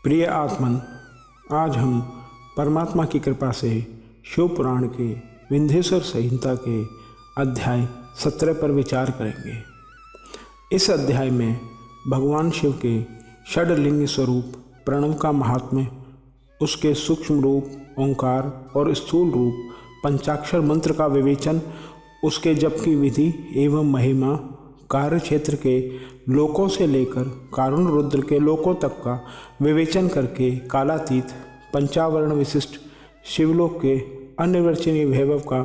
प्रिय आत्मन, आज हम परमात्मा की कृपा से शिव पुराण के विंध्येश्वर संहिता के अध्याय 17 पर विचार करेंगे। इस अध्याय में भगवान शिव के षडलिंग स्वरूप प्रणव का महात्म्य, उसके सूक्ष्म रूप ओंकार और स्थूल रूप पंचाक्षर मंत्र का विवेचन, उसके जप की विधि एवं महिमा, कार्य क्षेत्र के लोकों से लेकर कारुण रुद्र के लोकों तक का विवेचन करके कालातीत पंचावरण विशिष्ट शिवलोक के अनिर्वचनीय वैभव का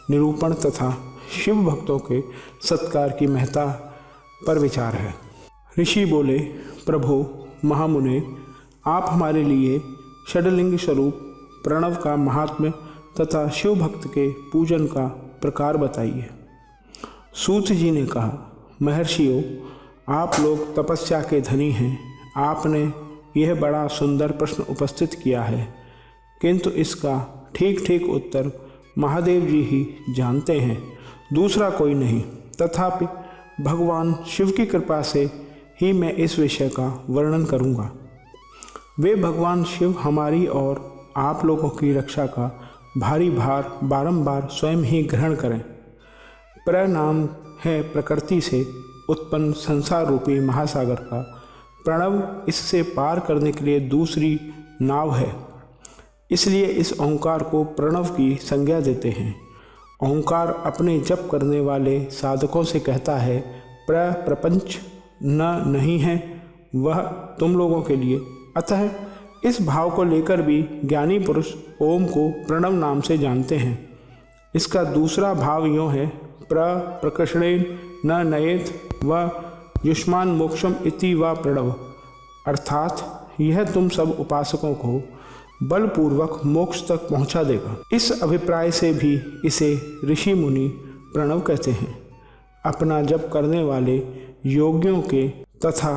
निरूपण तथा शिव भक्तों के सत्कार की महत्ता पर विचार है। ऋषि बोले, प्रभु महामुने, आप हमारे लिए षडलिंग स्वरूप प्रणव का महात्म्य तथा शिव भक्त के पूजन का प्रकार बताइए। सूत जी ने कहा, महर्षियों, आप लोग तपस्या के धनी हैं। आपने यह बड़ा सुंदर प्रश्न उपस्थित किया है, किंतु इसका ठीक ठीक उत्तर महादेव जी ही जानते हैं, दूसरा कोई नहीं। तथापि भगवान शिव की कृपा से ही मैं इस विषय का वर्णन करूंगा। वे भगवान शिव हमारी और आप लोगों की रक्षा का भारी भार बारंबार स्वयं ही ग्रहण करें। प्रनाम है प्रकृति से उत्पन्न संसार रूपी महासागर का, प्रणव इससे पार करने के लिए दूसरी नाव है। इसलिए इस ओंकार को प्रणव की संज्ञा देते हैं। ओंकार अपने जप करने वाले साधकों से कहता है, प्रपंच न नहीं है वह तुम लोगों के लिए। अतः इस भाव को लेकर भी ज्ञानी पुरुष ओम को प्रणव नाम से जानते हैं। इसका दूसरा भाव यूँ है, प्रकृष्णेन न नयेत व युष्मान मोक्षम इति व प्रणव, अर्थात यह तुम सब उपासकों को बलपूर्वक मोक्ष तक पहुंचा देगा। इस अभिप्राय से भी इसे ऋषि मुनि प्रणव कहते हैं। अपना जप करने वाले योगियों के तथा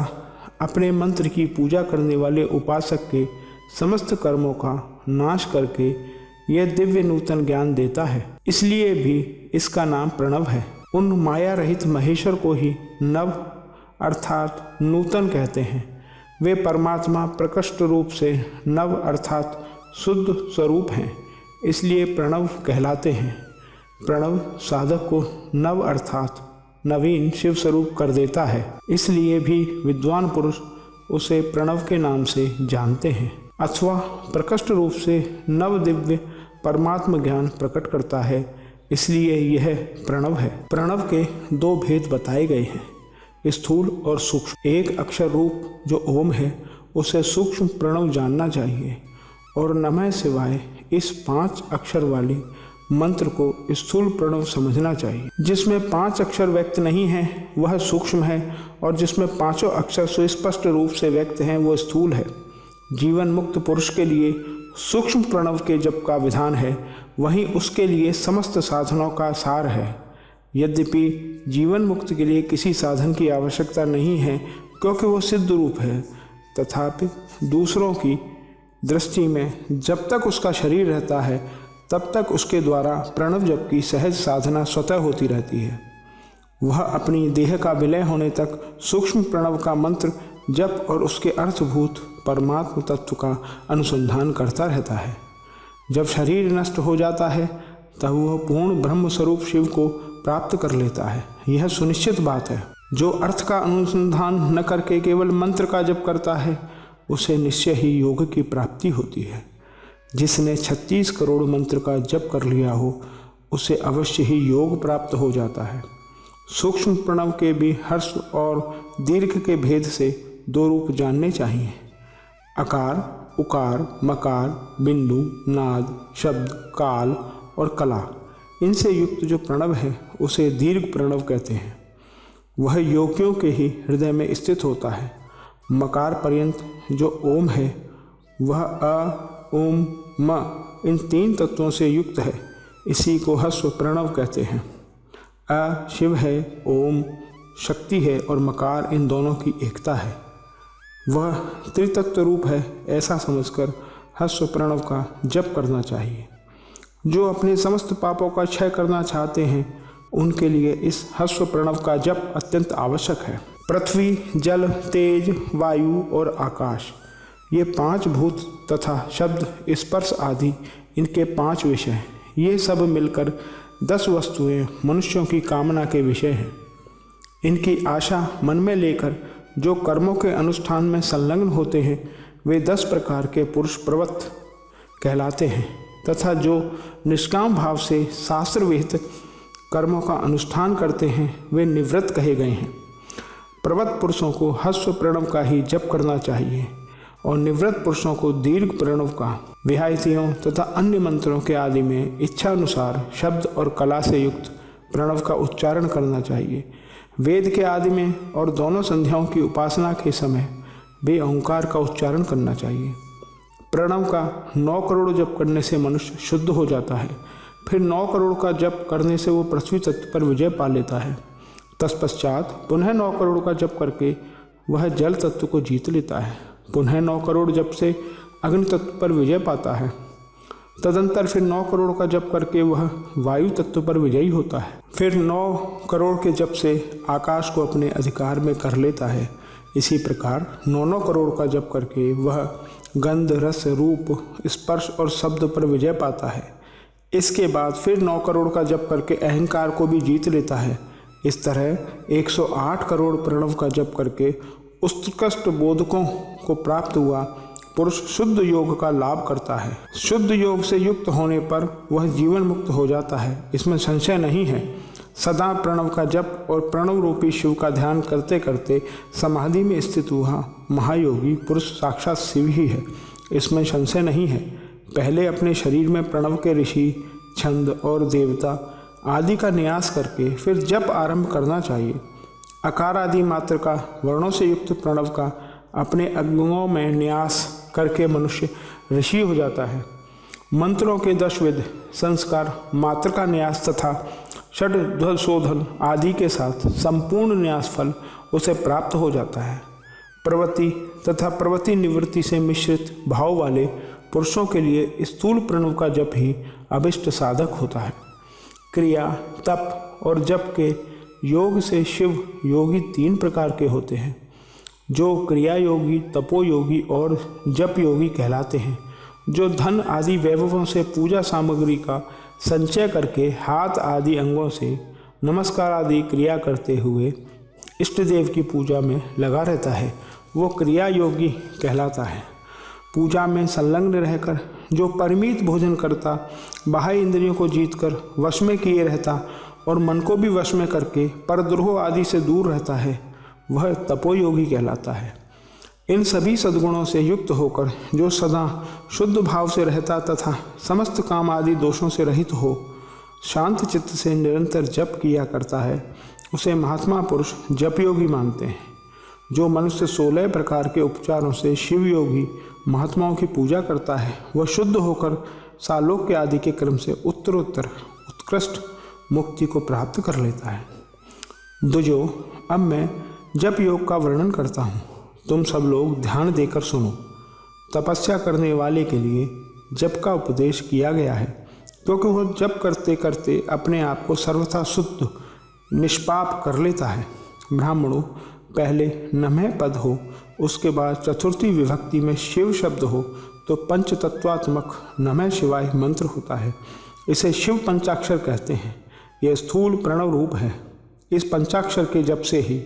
अपने मंत्र की पूजा करने वाले उपासक के समस्त कर्मों का नाश करके यह दिव्य नूतन ज्ञान देता है। इसलिए भी इसका नाम प्रणव है। उन माया रहित महेश्वर को ही नव अर्थात नूतन कहते हैं। वे परमात्मा प्रकृष्ट रूप से नव अर्थात शुद्ध स्वरूप हैं, इसलिए प्रणव कहलाते हैं। प्रणव साधक को नव अर्थात नवीन शिव स्वरूप कर देता है, इसलिए भी विद्वान पुरुष उसे प्रणव के नाम से जानते हैं। अथवा प्रकृष्ट रूप से नव दिव्य परमात्म ज्ञान प्रकट करता है, इसलिए यह प्रणव है। प्रणव के दो भेद बताए गए हैं, स्थूल और सूक्ष्म। एक अक्षर रूप जो ओम है उसे सूक्ष्म प्रणव जानना चाहिए, और नमः शिवाय इस 5 अक्षर वाले मंत्र को स्थूल प्रणव समझना चाहिए। जिसमें 5 अक्षर व्यक्त नहीं है वह सूक्ष्म है, और जिसमें 5 अक्षर सुस्पष्ट रूप से व्यक्त हैं वो स्थूल है। जीवन मुक्त पुरुष के लिए सूक्ष्म प्रणव के जप का विधान है, वहीं उसके लिए समस्त साधनों का सार है। यद्यपि जीवन मुक्त के लिए किसी साधन की आवश्यकता नहीं है, क्योंकि वो सिद्ध रूप है, तथापि दूसरों की दृष्टि में जब तक उसका शरीर रहता है तब तक उसके द्वारा प्रणव जप की सहज साधना स्वतः होती रहती है। वह अपनी देह का विलय होने तक सूक्ष्म प्रणव का मंत्र जप और उसके अर्थभूत परमात्म तत्व का अनुसंधान करता रहता है। जब शरीर नष्ट हो जाता है तब वह पूर्ण ब्रह्म स्वरूप शिव को प्राप्त कर लेता है। यह सुनिश्चित बात है। जो अर्थ का अनुसंधान न करके केवल मंत्र का जप करता है उसे निश्चय ही योग की प्राप्ति होती है। जिसने 36 करोड़ मंत्र का जप कर लिया हो उसे अवश्य ही योग प्राप्त हो जाता है। सूक्ष्म प्रणव के भी हर्ष और दीर्घ के भेद से 2 रूप जानने चाहिए, अकार, उकार, मकार, बिंदु, नाद, शब्द, काल और कला। इनसे युक्त जो प्रणव है उसे दीर्घ प्रणव कहते हैं। वह योगियों के ही हृदय में स्थित होता है। मकार पर्यंत जो ओम है वह अ, ओम, म इन 3 तत्वों से युक्त है। इसी को ह्रस्व प्रणव कहते हैं। अ शिव है, ओम शक्ति है और मकार इन दोनों की एकता है। वह त्रितत्व रूप है, ऐसा समझकर ह्रस्व प्रणव का जप करना चाहिए। जो अपने समस्त पापों का क्षय करना चाहते हैं उनके लिए इस ह्रस्व प्रणव का जप अत्यंत आवश्यक है। पृथ्वी, जल, तेज, वायु और आकाश, ये 5 भूत तथा शब्द, स्पर्श आदि इनके 5 विषय, ये सब मिलकर 10 वस्तुएं मनुष्यों की कामना के विषय हैं। इनकी आशा मन में लेकर जो कर्मों के अनुष्ठान में संलग्न होते हैं वे 10 प्रकार के पुरुष प्रवृत्त कहलाते हैं तथा जो निष्काम भाव से शास्त्र विहित कर्मों का अनुष्ठान करते हैं वे निवृत्त कहे गए हैं। प्रवृत्त पुरुषों को ह्रस्व प्रणव का ही जप करना चाहिए और निवृत्त पुरुषों को दीर्घ प्रणव का विहायतियों तथा अन्य मंत्रों के आदि में इच्छा अनुसार शब्द और कला से युक्त प्रणव का उच्चारण करना चाहिए। वेद के आदि में और दोनों संध्याओं की उपासना के समय वे ओंकार का उच्चारण करना चाहिए। प्रणव का 9 करोड़ जप करने से मनुष्य शुद्ध हो जाता है। फिर 9 करोड़ का जप करने से वो पृथ्वी तत्व पर विजय पा लेता है। तत्पश्चात पुनः 9 करोड़ का जप करके वह जल तत्व को जीत लेता है। पुनः 9 करोड़ जप से अग्नि तत्व पर विजय पाता है। तदंतर फिर 9 करोड़ का जप करके वह वायु तत्व पर विजयी होता है। फिर 9 करोड़ के जप से आकाश को अपने अधिकार में कर लेता है। इसी प्रकार 9 करोड़ का जप करके वह गंध, रस, रूप, स्पर्श और शब्द पर विजय पाता है। इसके बाद फिर 9 करोड़ का जप करके अहंकार को भी जीत लेता है। इस तरह 108 करोड़ प्रणव का जप करके उत्कृष्ट बोधकों को प्राप्त हुआ पुरुष शुद्ध योग का लाभ करता है। शुद्ध योग से युक्त होने पर वह जीवन मुक्त हो जाता है, इसमें संशय नहीं है। सदा प्रणव का जप और प्रणव रूपी शिव का ध्यान करते करते समाधि में स्थित हुआ महायोगी पुरुष साक्षात शिव ही है, इसमें संशय नहीं है। पहले अपने शरीर में प्रणव के ऋषि, छंद और देवता आदि का न्यास करके फिर जप आरंभ करना चाहिए। अकार आदि मात्र का वर्णों से युक्त प्रणव का अपने अंगों में न्यास करके मनुष्य ऋषि हो जाता है। मंत्रों के 10 विध संस्कार मात्र का न्यास तथा षड् शोधन आदि के साथ संपूर्ण न्यास फल उसे प्राप्त हो जाता है। प्रवृत्ति तथा प्रवृत्ति निवृत्ति से मिश्रित भाव वाले पुरुषों के लिए स्थूल प्रणव का जप ही अभिष्ट साधक होता है। क्रिया, तप और जप के योग से शिव योगी 3 प्रकार के होते हैं, जो क्रिया योगी, तपो योगी और जप योगी कहलाते हैं। जो धन आदि वैभवों से पूजा सामग्री का संचय करके हाथ आदि अंगों से नमस्कार आदि क्रिया करते हुए इष्ट देव की पूजा में लगा रहता है, वो क्रिया योगी कहलाता है। पूजा में संलग्न रहकर जो परिमित भोजन करता, बाह्य इंद्रियों को जीतकर वश में किए रहता और मन को भी वश में करके परद्रोह आदि से दूर रहता है, वह तपोयोगी कहलाता है। इन सभी सद्गुणों से युक्त होकर जो सदा शुद्ध भाव से रहता तथा समस्त काम आदि दोषों से रहित हो शांत चित्त से निरंतर जप किया करता है, उसे महात्मा पुरुष जपयोगी मानते हैं। जो मनुष्य 16 प्रकार के उपचारों से शिव योगी महात्माओं की पूजा करता है, वह शुद्ध होकर सालोक्य आदि के क्रम से उत्तरोत्तर उत्कृष्ट मुक्ति को प्राप्त कर लेता है। दुजो, अब मैं जप योग का वर्णन करता हूँ, तुम सब लोग ध्यान देकर सुनो। तपस्या करने वाले के लिए जप का उपदेश किया गया है, क्योंकि वह जप करते करते अपने आप को सर्वथा शुद्ध निष्पाप कर लेता है। ब्राह्मणों, पहले नमः पद हो, उसके बाद चतुर्थी विभक्ति में शिव शब्द हो तो पंचतत्वात्मक नमः शिवाय मंत्र होता है। इसे शिव पंचाक्षर कहते हैं। यह स्थूल प्रणव रूप है। इस पंचाक्षर के जप से ही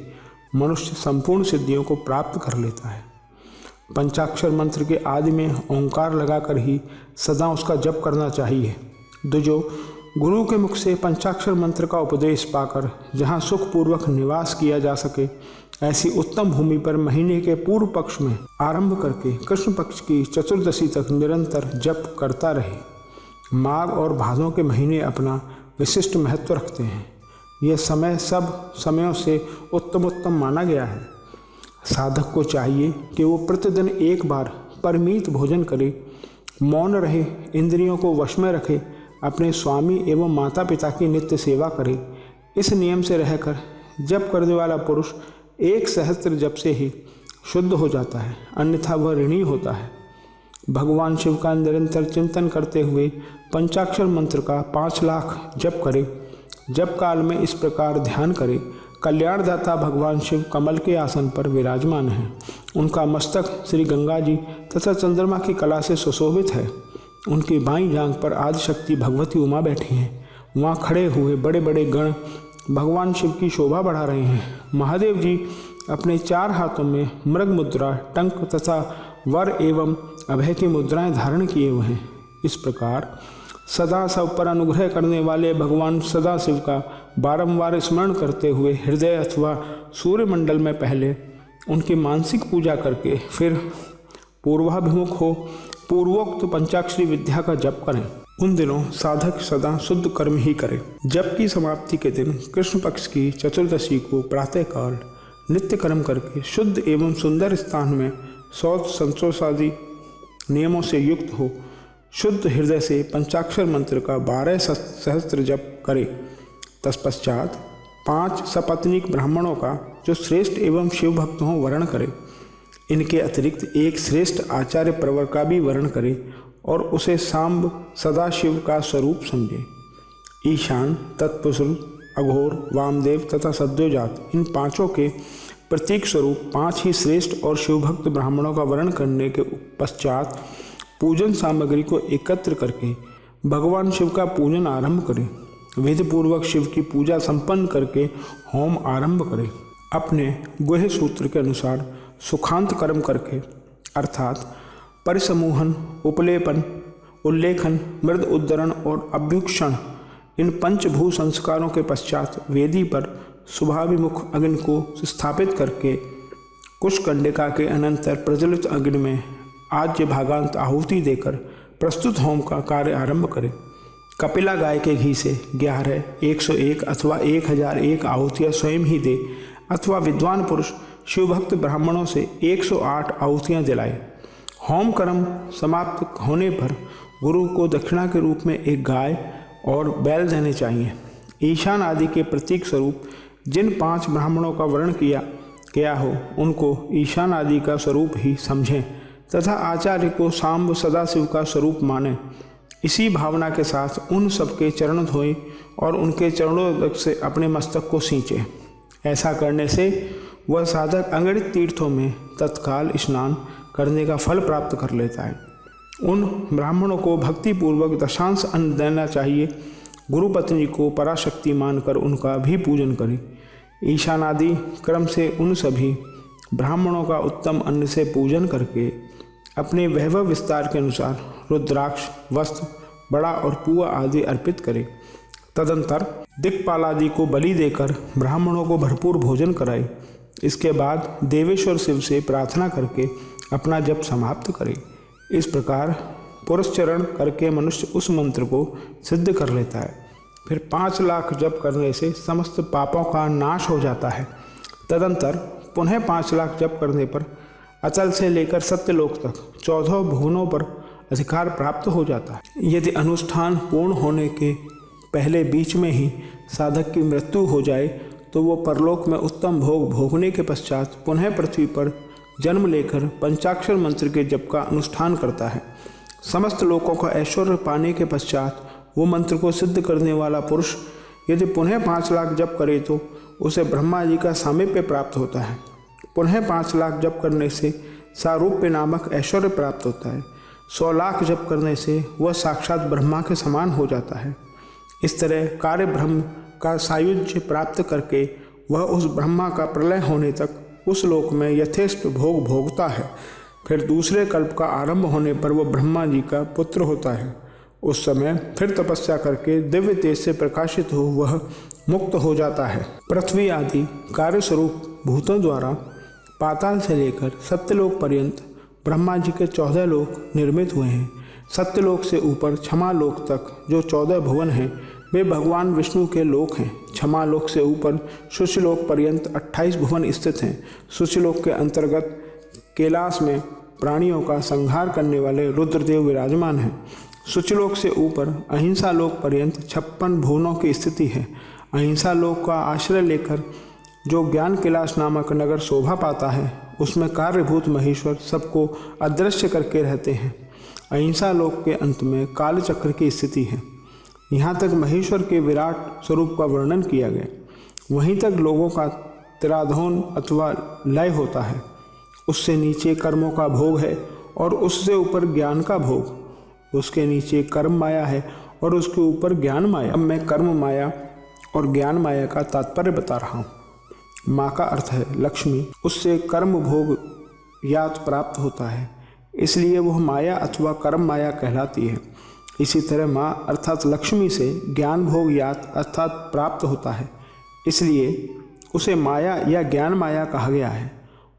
मनुष्य संपूर्ण सिद्धियों को प्राप्त कर लेता है। पंचाक्षर मंत्र के आदि में ओंकार लगाकर ही सदा उसका जप करना चाहिए। दुजो, गुरु के मुख से पंचाक्षर मंत्र का उपदेश पाकर जहाँ सुखपूर्वक निवास किया जा सके, ऐसी उत्तम भूमि पर महीने के पूर्व पक्ष में आरंभ करके कृष्ण पक्ष की चतुर्दशी तक निरंतर जप करता रहे। माघ और भादों के महीने अपना विशिष्ट महत्व रखते हैं। यह समय सब समयों से उत्तम माना गया है। साधक को चाहिए कि वो प्रतिदिन एक बार परिमित भोजन करे, मौन रहे, इंद्रियों को वश में रखे, अपने स्वामी एवं माता पिता की नित्य सेवा करे। इस नियम से रहकर जप करने वाला पुरुष 1 सहस्त्र जप से ही शुद्ध हो जाता है, अन्यथा वह ऋणी होता है। भगवान शिव का निरंतर चिंतन करते हुए पंचाक्षर मंत्र का 5 लाख जप करे। जप काल में इस प्रकार ध्यान करे, कल्याणदाता भगवान शिव कमल के आसन पर विराजमान हैं। उनका मस्तक श्री गंगा जी तथा चंद्रमा की कला से सुशोभित है। उनकी बाईं जांघ पर आदिशक्ति भगवती उमा बैठी हैं। वहाँ खड़े हुए बड़े बड़े गण भगवान शिव की शोभा बढ़ा रहे हैं। महादेव जी अपने 4 हाथों में मृग मुद्रा, टंक तथा वर एवं अभय की मुद्राएं धारण किए हुए हैं। इस प्रकार सदा सब पर अनुग्रह करने वाले भगवान सदाशिव का बारंबार स्मरण करते हुए हृदय अथवा सूर्यमंडल में पहले उनकी मानसिक पूजा करके फिर पूर्वाभिमुख हो पूर्वोक्त पंचाक्षरी विद्या का जप करें। उन दिनों साधक सदा शुद्ध कर्म ही करे। जप की समाप्ति के दिन कृष्ण पक्ष की चतुर्दशी को प्रातःकाल नित्य कर्म करके शुद्ध एवं सुंदर स्थान में शौच संतोष आदि नियमों से युक्त हो शुद्ध हृदय से पंचाक्षर मंत्र का 12 सहस्त्र जप करे। तत्पश्चात 5 सपत्नीक ब्राह्मणों का जो श्रेष्ठ एवं शिव भक्त हों वर्ण करे। इनके अतिरिक्त एक श्रेष्ठ आचार्य प्रवर का भी वर्ण करे और उसे सांब सदाशिव का स्वरूप समझे। ईशान, तत्पुरुष, अघोर, वामदेव तथा सद्योजात इन 5 के प्रतीक स्वरूप 5 ही श्रेष्ठ और शिवभक्त ब्राह्मणों का वर्ण करने के पश्चात पूजन सामग्री को एकत्र करके भगवान शिव का पूजन आरंभ करें। विधि पूर्वक शिव की पूजा संपन्न करके होम आरंभ करें। अपने गुह्य सूत्र के अनुसार सुखांत कर्म करके अर्थात परिसमूहन, उपलेपन, उल्लेखन, मृद उद्धरण और अभ्युक्षण इन पंचभू संस्कारों के पश्चात वेदी पर शुभाभिमुख अग्नि को स्थापित करके कुशकंडिका के अनंतर प्रज्वलित अग्नि में आज्य भागांत आहुति देकर प्रस्तुत होम का कार्य आरंभ करें। कपिला गाय के घी से 11, 101 अथवा 1001 आहुतियाँ स्वयं ही दे अथवा विद्वान पुरुष शिवभक्त ब्राह्मणों से 108 आहुतियाँ दिलाए। होम कर्म समाप्त होने पर गुरु को दक्षिणा के रूप में एक गाय और बैल देने चाहिए। ईशान आदि के प्रतीक स्वरूप जिन 5 ब्राह्मणों का वर्ण किया हो उनको ईशान आदि का स्वरूप ही समझें तथा आचार्य को सांब सदाशिव का स्वरूप माने। इसी भावना के साथ उन सबके चरण धोएं और उनके चरणों से अपने मस्तक को सींचे। ऐसा करने से वह साधक अगणित तीर्थों में तत्काल स्नान करने का फल प्राप्त कर लेता है। उन ब्राह्मणों को भक्तिपूर्वक दशांश अन्न देना चाहिए। गुरुपत्नी को पराशक्ति मानकर उनका भी पूजन करें। ईशान आदि क्रम से उन सभी ब्राह्मणों का उत्तम अन्न से पूजन करके अपने वैभव विस्तार के अनुसार रुद्राक्ष, वस्त्र, बड़ा और पुआ आदि अर्पित करें। तदंतर दिक्पाल आदि को बलि देकर ब्राह्मणों को भरपूर भोजन कराए। इसके बाद देवेश्वर शिव से प्रार्थना करके अपना जप समाप्त करे। इस प्रकार पुरस्चरण करके मनुष्य उस मंत्र को सिद्ध कर लेता है। फिर 5 लाख जप करने से समस्त पापों का नाश हो जाता है। तदंतर पुनः 5 लाख जप करने पर अचल से लेकर सत्यलोक तक 14 भुवनों पर अधिकार प्राप्त हो जाता है। यदि अनुष्ठान पूर्ण होने के पहले बीच में ही साधक की मृत्यु हो जाए तो वो परलोक में उत्तम भोग भोगने के पश्चात पुनः पृथ्वी पर जन्म लेकर पंचाक्षर मंत्र के जप का अनुष्ठान करता है। समस्त लोकों का ऐश्वर्य पाने के पश्चात वो मंत्र को सिद्ध करने वाला पुरुष यदि पुनः 5 लाख जप करे तो उसे ब्रह्मा जी का सामीप्य प्राप्त होता है। पुनः 5 लाख जप करने से सारूप्य नामक ऐश्वर्य प्राप्त होता है। 100 लाख जप करने से वह साक्षात ब्रह्मा के समान हो जाता है। इस तरह कार्य ब्रह्म का सायुज्य प्राप्त करके वह उस ब्रह्मा का प्रलय होने तक उस लोक में यथेष्ट भोग भोगता है। फिर दूसरे कल्प का आरंभ होने पर वह ब्रह्मा जी का पुत्र होता है। उस समय फिर तपस्या करके दिव्य तेज से प्रकाशित हो वह मुक्त हो जाता है। पृथ्वी आदि कार्य स्वरूप भूतों द्वारा पाताल से लेकर सत्यलोक पर्यंत ब्रह्मा जी के 14 लोक निर्मित हुए हैं। सत्यलोक से ऊपर क्षमा लोक तक जो 14 भुवन हैं वे भगवान विष्णु के लोक हैं। क्षमा लोक से ऊपर शुचिलोक पर्यंत 28 भुवन स्थित हैं। शुचिलोक के अंतर्गत कैलाश में प्राणियों का संहार करने वाले रुद्रदेव विराजमान हैं। शुचिलोक से ऊपर अहिंसा लोक पर्यंत 56 भुवनों की स्थिति है। अहिंसा लोक का आश्रय लेकर जो ज्ञान कैलाश नामक नगर शोभा पाता है उसमें कार्यभूत महेश्वर सबको अदृश्य करके रहते हैं। अहिंसा लोक के अंत में काल चक्र की स्थिति है। यहाँ तक महेश्वर के विराट स्वरूप का वर्णन किया गया। वहीं तक लोगों का तिरोधान अथवा लय होता है। उससे नीचे कर्मों का भोग है और उससे ऊपर ज्ञान का भोग। उसके नीचे कर्म माया है और उसके ऊपर ज्ञान माया। अब मैं कर्म माया और ज्ञान माया का तात्पर्य बता रहा हूँ। माँ का अर्थ है लक्ष्मी। उससे कर्म भोग यात प्राप्त होता है, इसलिए वह माया अथवा कर्म माया कहलाती है। इसी तरह माँ अर्थात लक्ष्मी से ज्ञान भोग यात अर्थात प्राप्त होता है, इसलिए उसे माया या ज्ञान माया कहा गया है।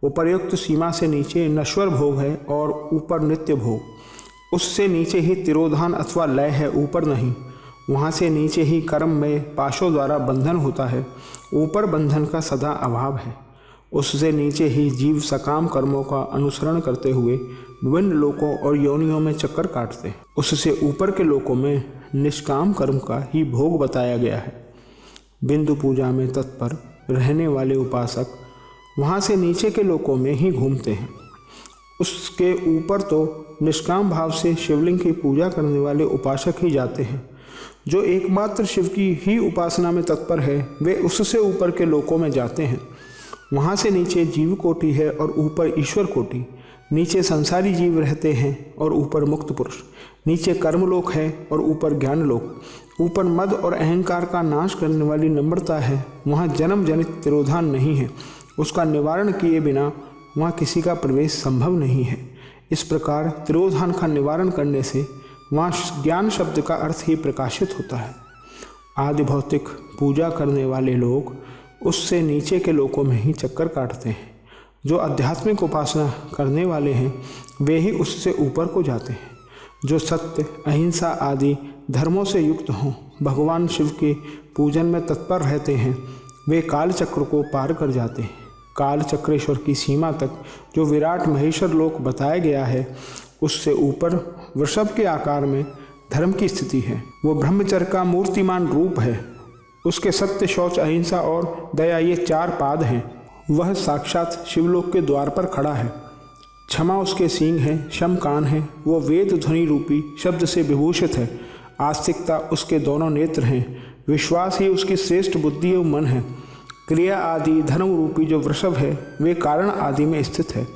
उपर्युक्त सीमा से नीचे नश्वर भोग है और ऊपर नित्य भोग। उससे नीचे ही तिरोधान अथवा लय है, ऊपर नहीं। वहाँ से नीचे ही कर्म में पाशों द्वारा बंधन होता है, ऊपर बंधन का सदा अभाव है। उससे नीचे ही जीव सकाम कर्मों का अनुसरण करते हुए विभिन्न लोकों और योनियों में चक्कर काटते हैं। उससे ऊपर के लोकों में निष्काम कर्म का ही भोग बताया गया है। बिंदु पूजा में तत्पर रहने वाले उपासक वहाँ से नीचे के लोकों में ही घूमते हैं। उसके ऊपर तो निष्काम भाव से शिवलिंग की पूजा करने वाले उपासक ही जाते हैं। जो एकमात्र शिव की ही उपासना में तत्पर है वे उससे ऊपर के लोकों में जाते हैं। वहाँ से नीचे जीव कोटि है और ऊपर ईश्वर कोटि। नीचे संसारी जीव रहते हैं और ऊपर मुक्त पुरुष। नीचे कर्मलोक है और ऊपर ज्ञान लोक। ऊपर मद और अहंकार का नाश करने वाली नम्रता है। वहाँ जन्म जनित तिरोधान नहीं है। उसका निवारण किए बिना वहाँ किसी का प्रवेश संभव नहीं है। इस प्रकार तिरोधान का निवारण करने से वहाँ ज्ञान शब्द का अर्थ ही प्रकाशित होता है। आदि भौतिक पूजा करने वाले लोग उससे नीचे के लोकों में ही चक्कर काटते हैं। जो आध्यात्मिक उपासना करने वाले हैं वे ही उससे ऊपर को जाते हैं। जो सत्य अहिंसा आदि धर्मों से युक्त हों, भगवान शिव के पूजन में तत्पर रहते हैं, वे काल चक्र को पार कर जाते हैं। काल चक्रेश्वर की सीमा तक जो विराट महेश्वर लोक बताया गया है, उससे ऊपर वृषभ के आकार में धर्म की स्थिति है। वो ब्रह्मचर्य का मूर्तिमान रूप है। उसके सत्य, शौच, अहिंसा और दया ये 4 पाद हैं। वह साक्षात शिवलोक के द्वार पर खड़ा है। क्षमा उसके सींग है, शम कान है। वो वेद ध्वनि रूपी शब्द से विभूषित है। आस्तिकता उसके दोनों नेत्र हैं। विश्वास ही उसकी श्रेष्ठ बुद्धि एवं मन है। क्रिया आदि धर्म रूपी जो वृषभ है वे कारण आदि में स्थित है,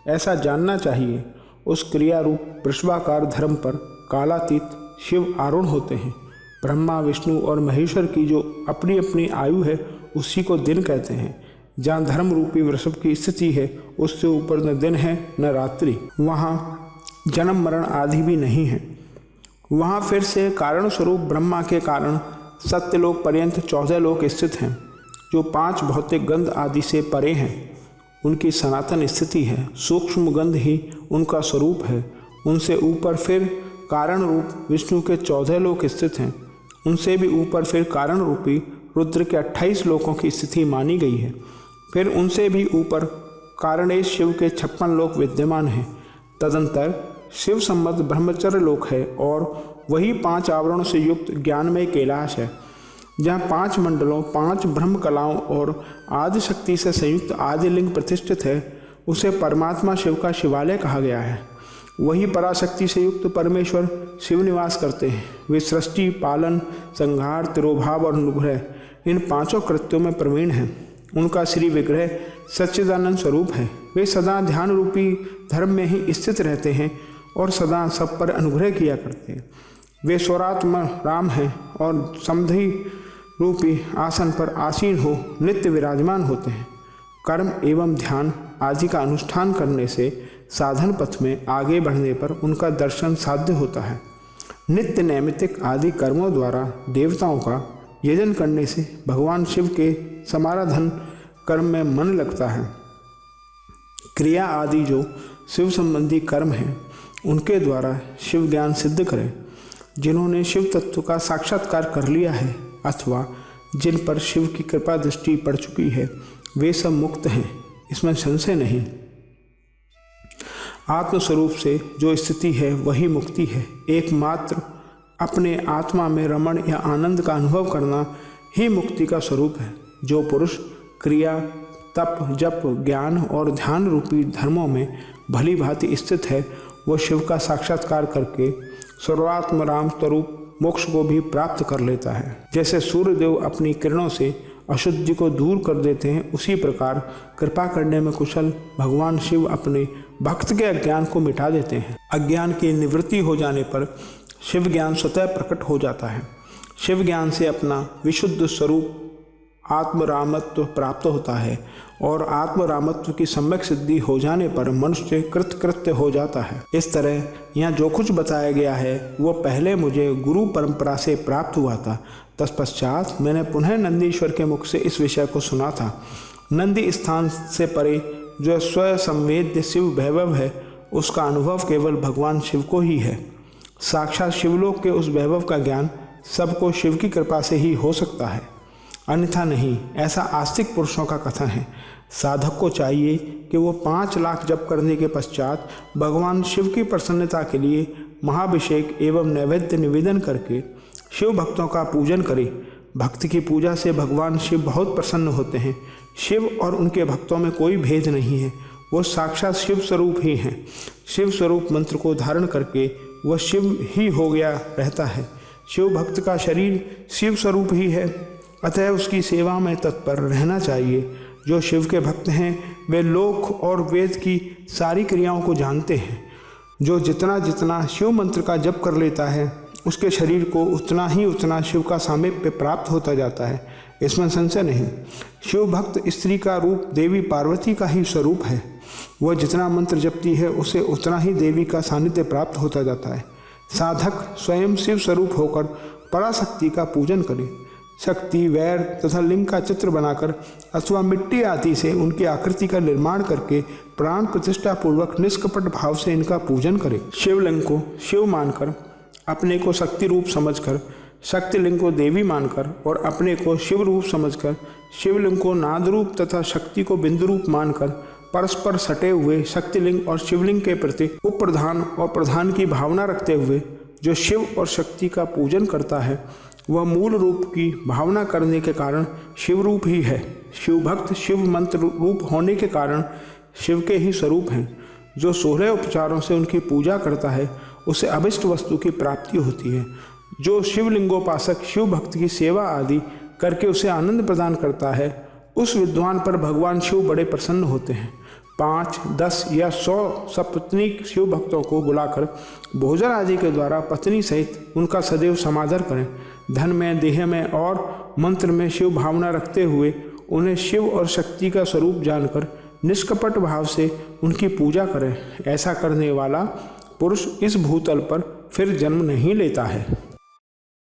ऐसा जानना चाहिए। उस क्रिया रूप वृषभाकार धर्म पर कालातीत शिव आरूढ़ होते हैं। ब्रह्मा, विष्णु और महेश्वर की जो अपनी अपनी आयु है उसी को दिन कहते हैं। जहाँ धर्म रूपी वृषभ की स्थिति है उससे ऊपर न दिन है न रात्रि। वहाँ जन्म मरण आदि भी नहीं है। वहाँ फिर से कारण स्वरूप ब्रह्मा के कारण सत्यलोक पर्यंत 14 लोक स्थित हैं, जो 5 भौतिक गंध आदि से परे हैं। उनकी सनातन स्थिति है। सूक्ष्म गंध ही उनका स्वरूप है। उनसे ऊपर फिर कारण रूप विष्णु के 14 लोक स्थित हैं। उनसे भी ऊपर फिर कारण रूपी रुद्र के 28 लोकों की स्थिति मानी गई है। फिर उनसे भी ऊपर कारणेश शिव के 56 लोक विद्यमान हैं। तदंतर शिव संबद्ध ब्रह्मचर्य लोक है और वही 5 आवरणों से युक्त ज्ञानमय कैलाश है, जहाँ 5 मंडलों, 5 ब्रह्म कलाओं और आदि शक्ति से संयुक्त आदिलिंग प्रतिष्ठित है। उसे परमात्मा शिव का शिवालय कहा गया है। वही पराशक्ति से युक्त परमेश्वर शिव निवास करते हैं। वे सृष्टि, पालन, संहार, तिरोभाव और अनुग्रह इन 5 कृत्यों में प्रवीण हैं। उनका श्री विग्रह सच्चिदानंद स्वरूप है। वे सदा ध्यान रूपी धर्म में ही स्थित रहते हैं और सदा सब पर अनुग्रह किया करते हैं। वे स्वरात्मा राम हैं और समधि रूपी आसन पर आसीन हो नित्य विराजमान होते हैं। कर्म एवं ध्यान आदि का अनुष्ठान करने से साधन पथ में आगे बढ़ने पर उनका दर्शन साध्य होता है। नित्य नैमित्तिक आदि कर्मों द्वारा देवताओं का यजन करने से भगवान शिव के समाराधन कर्म में मन लगता है। क्रिया आदि जो शिव संबंधी कर्म हैं उनके द्वारा शिव ज्ञान सिद्ध करें। जिन्होंने शिव तत्व का साक्षात्कार कर लिया है अथवा जिन पर शिव की कृपा दृष्टि पड़ चुकी है वे सब मुक्त हैं, इसमें संशय नहीं। आत्मस्वरूप से जो स्थिति है वही मुक्ति है। एकमात्र अपने आत्मा में रमण या आनंद का अनुभव करना ही मुक्ति का स्वरूप है। जो पुरुष क्रिया, तप, जप, ज्ञान और ध्यान रूपी धर्मों में भली भांति स्थित है वह शिव का साक्षात्कार करके सर्वात्म राम स्वरूप मोक्ष को भी प्राप्त कर लेता है। जैसे सूर्यदेव अपनी किरणों से अशुद्धि को दूर कर देते हैं, उसी प्रकार कृपा करने में कुशल भगवान शिव अपने भक्त के अज्ञान को मिटा देते हैं। अज्ञान की निवृत्ति हो जाने पर शिव ज्ञान स्वतः प्रकट हो जाता है। शिव ज्ञान से अपना विशुद्ध स्वरूप आत्मरामत्व प्राप्त होता है और आत्मरामत्व की सम्यक सिद्धि हो जाने पर मनुष्य कृतकृत्य हो जाता है। इस तरह यहाँ जो कुछ बताया गया है वो पहले मुझे गुरु परंपरा से प्राप्त हुआ था। तत्पश्चात मैंने पुनः नंदीश्वर के मुख से इस विषय को सुना था। नंदी स्थान से परे जो स्वयं संवेद्य शिव वैभव है, उसका अनुभव केवल भगवान शिव को ही है। साक्षात शिवलोक के उस वैभव का ज्ञान सबको शिव की कृपा से ही हो सकता है, अन्यथा नहीं, ऐसा आस्तिक पुरुषों का कथन है। साधक को चाहिए कि वो 5 लाख जप करने के पश्चात भगवान शिव की प्रसन्नता के लिए महाभिषेक एवं नैवेद्य निवेदन करके शिव भक्तों का पूजन करे। भक्त की पूजा से भगवान शिव बहुत प्रसन्न होते हैं। शिव और उनके भक्तों में कोई भेद नहीं है, वो साक्षात शिव स्वरूप ही हैं। शिव स्वरूप मंत्र को धारण करके वह शिव ही हो गया रहता है। शिव भक्त का शरीर शिव स्वरूप ही है, अतः उसकी सेवा में तत्पर रहना चाहिए। जो शिव के भक्त हैं वे लोक और वेद की सारी क्रियाओं को जानते हैं। जो जितना जितना शिव मंत्र का जप कर लेता है उसके शरीर को उतना ही उतना शिव का सामीप्य प्राप्त होता जाता है, इसमें संशय नहीं। शिव भक्त स्त्री का रूप देवी पार्वती का ही स्वरूप है। वह जितना मंत्र जपती है उसे उतना ही देवी का सानिध्य प्राप्त होता जाता है। साधक स्वयं शिव स्वरूप होकर पराशक्ति का पूजन करे। शक्ति, वैर तथा लिंग का चित्र बनाकर अथवा मिट्टी आदि से उनकी आकृति का निर्माण करके प्राण प्रतिष्ठा पूर्वक निष्कपट भाव से इनका पूजन करे। शिवलिंग को शिव मानकर, अपने को शक्ति रूप समझकर, शक्तिलिंग को देवी मानकर और अपने को शिव रूप समझकर, शिवलिंग को नाद रूप तथा शक्ति को बिंदु रूप मानकर परस्पर सटे हुए शक्तिलिंग और शिवलिंग के प्रति उपप्रधान और प्रधान की भावना रखते हुए जो शिव और शक्ति का पूजन करता है वह मूल रूप की भावना करने के कारण शिव रूप ही है। शिव भक्त शिव मंत्र रूप होने के कारण शिव के ही स्वरूप हैं। जो 16 उपचारों से उनकी पूजा करता है उसे अभिष्ट वस्तु की प्राप्ति होती है। जो शिवलिंगोपासक शिव भक्त की सेवा आदि करके उसे आनंद प्रदान करता है उस विद्वान पर भगवान शिव बड़े प्रसन्न होते हैं। 5, 10 या 100 सपत्नीक शिव भक्तों को बुलाकर भोजन आदि के द्वारा पत्नी सहित उनका सदैव समादर करें। धन में, देह में और मंत्र में शिव भावना रखते हुए उन्हें शिव और शक्ति का स्वरूप जानकर निष्कपट भाव से उनकी पूजा करें। ऐसा करने वाला पुरुष इस भूतल पर फिर जन्म नहीं लेता है।